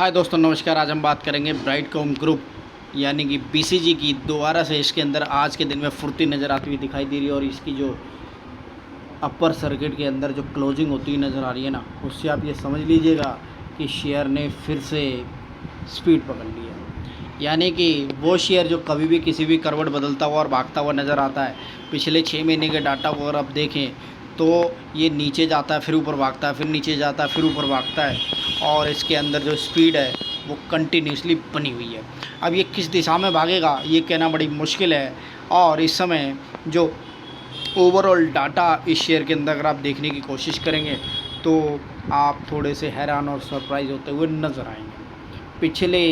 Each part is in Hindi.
हाय दोस्तों, नमस्कार। आज हम बात करेंगे ब्राइडकॉम ग्रुप यानी कि बीसीजी की। दोबारा से इसके अंदर आज के दिन में फुर्ती नज़र आती हुई दिखाई दे रही है और इसकी जो अपर सर्किट के अंदर जो क्लोजिंग होती हुई नज़र आ रही है ना, उससे आप ये समझ लीजिएगा कि शेयर ने फिर से स्पीड पकड़ ली है। यानी कि वो शेयर जो कभी भी किसी भी करवट बदलता हुआ और भागता हुआ नज़र आता है, पिछले 6 महीने के डाटा अगर आप देखें तो ये नीचे जाता है, फिर ऊपर भागता है, फिर नीचे जाता है, फिर ऊपर भागता है और इसके अंदर जो स्पीड है वो कंटिन्यूसली बनी हुई है। अब ये किस दिशा में भागेगा ये कहना बड़ी मुश्किल है। और इस समय जो ओवरऑल डाटा इस शेयर के अंदर अगर आप देखने की कोशिश करेंगे तो आप थोड़े से हैरान और सरप्राइज़ होते हुए नज़र आएंगे। पिछले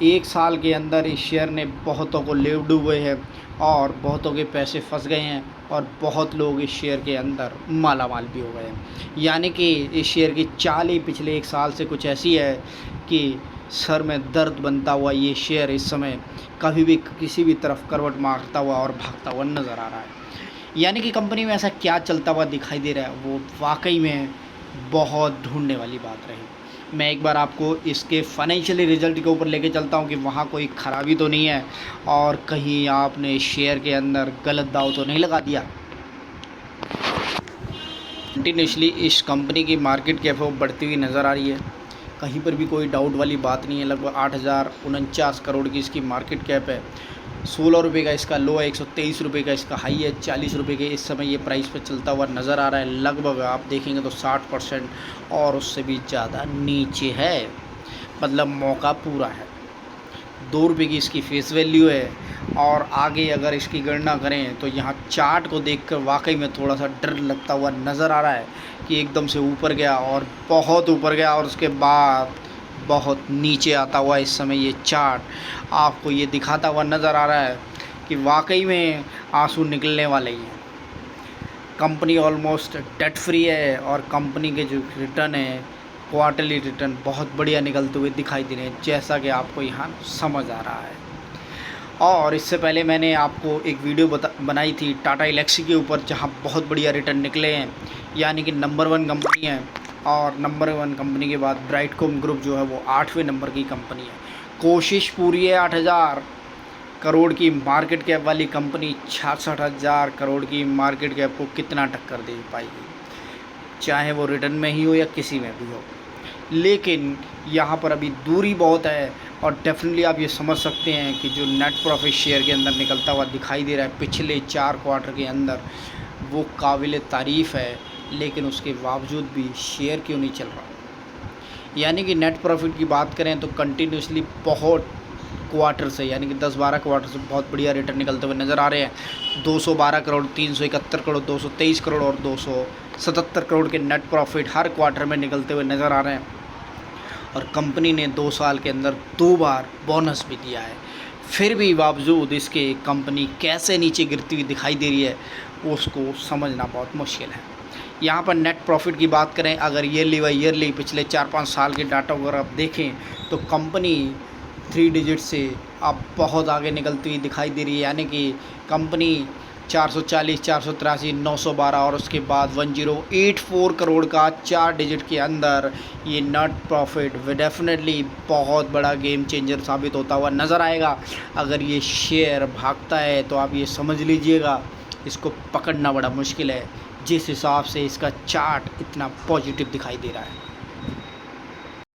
1 साल के अंदर इस शेयर ने बहुतों को ले डूबे हैं और बहुतों के पैसे फंस गए हैं और बहुत लोग इस शेयर के अंदर माला माल भी हो गए हैं। यानी कि इस शेयर की चाल ही पिछले 1 साल से कुछ ऐसी है कि सर में दर्द बनता हुआ ये शेयर इस समय कभी भी किसी भी तरफ करवट मारता हुआ और भागता हुआ नज़र आ रहा है। यानी कि कंपनी में ऐसा क्या चलता हुआ दिखाई दे रहा है, वो वाकई में बहुत ढूंढने वाली बात रही। मैं एक बार आपको इसके फाइनेंशियली रिजल्ट के ऊपर लेके चलता हूँ कि वहाँ कोई ख़राबी तो नहीं है और कहीं आपने शेयर के अंदर गलत दाव तो नहीं लगा दिया। कंटिन्यूसली इस कंपनी की मार्केट कैप वो बढ़ती हुई नज़र आ रही है, कहीं पर भी कोई डाउट वाली बात नहीं है। लगभग 8,049 करोड़ की इसकी मार्केट कैप है। 16 रुपये का इसका लो है, 123 रुपये का इसका हाई है, 40 रुपये के इस समय ये प्राइस पर चलता हुआ नज़र आ रहा है। लगभग आप देखेंगे तो 60% और उससे भी ज़्यादा नीचे है, मतलब मौका पूरा है। 2 रुपये की इसकी फेस वैल्यू है और आगे अगर इसकी गणना करें तो यहाँ चार्ट को देखकर वाकई में थोड़ा सा डर लगता हुआ नज़र आ रहा है कि एकदम से ऊपर गया और बहुत ऊपर गया और उसके बाद बहुत नीचे आता हुआ इस समय ये चार्ट आपको ये दिखाता हुआ नज़र आ रहा है कि वाकई में आंसू निकलने वाले ही हैं। कंपनी ऑलमोस्ट डेट फ्री है और कंपनी के जो रिटर्न है, क्वार्टरली रिटर्न बहुत बढ़िया निकलते हुए दिखाई दे रहे हैं, जैसा कि आपको यहाँ समझ आ रहा है। और इससे पहले मैंने आपको एक वीडियो बनाई थी टाटा एल्क्सी के ऊपर, जहाँ बहुत बढ़िया रिटर्न निकले हैं। यानी कि नंबर 1 कंपनी है और नंबर 1 कंपनी के बाद ब्राइडकॉम ग्रुप जो है वो 8वें नंबर की कंपनी है। कोशिश पूरी है 8,000 करोड़ की मार्केट कैप वाली कंपनी 66,000 करोड़ की मार्केट कैप को कितना टक्कर दे पाएगी, चाहे वो रिटर्न में ही हो या किसी में भी हो। लेकिन यहाँ पर अभी दूरी बहुत है और डेफिनेटली आप ये समझ सकते हैं कि जो नेट प्रॉफिट शेयर के अंदर निकलता हुआ दिखाई दे रहा है पिछले 4 क्वार्टर के अंदर, वो काबिल तारीफ़ है। लेकिन उसके बावजूद भी शेयर क्यों नहीं चल रहा। यानी कि नेट प्रॉफिट की बात करें तो कंटिन्यूसली बहुत क्वार्टर से, यानी कि 10-12 क्वार्टर से बहुत बढ़िया रिटर्न निकलते हुए नज़र आ रहे हैं। 212 करोड़, 371 करोड़, 223 करोड़ और 277 करोड़ के नेट प्रॉफिट हर क्वार्टर में निकलते हुए नज़र आ रहे हैं। और कंपनी ने 2 साल के अंदर 2 बार बोनस भी दिया है। फिर भी बावजूद इसके कंपनी कैसे नीचे गिरती हुई दिखाई दे रही है उसको समझना बहुत मुश्किल है। यहाँ पर नेट प्रॉफिट की बात करें, अगर ईयरली बाई ईयरली पिछले 4-5 साल के डाटा अगर आप देखें तो कंपनी 3 डिजिट से अब बहुत आगे निकलती हुई दिखाई दे रही है। यानी कि कंपनी 440, 483, 912 और उसके बाद 1084 करोड़ का 4 डिजिट के अंदर ये नेट प्रॉफिट डेफिनेटली बहुत बड़ा गेम चेंजर साबित होता हुआ नज़र आएगा। अगर ये शेयर भागता है तो आप ये समझ लीजिएगा इसको पकड़ना बड़ा मुश्किल है, जिस हिसाब से इसका चार्ट इतना पॉजिटिव दिखाई दे रहा है।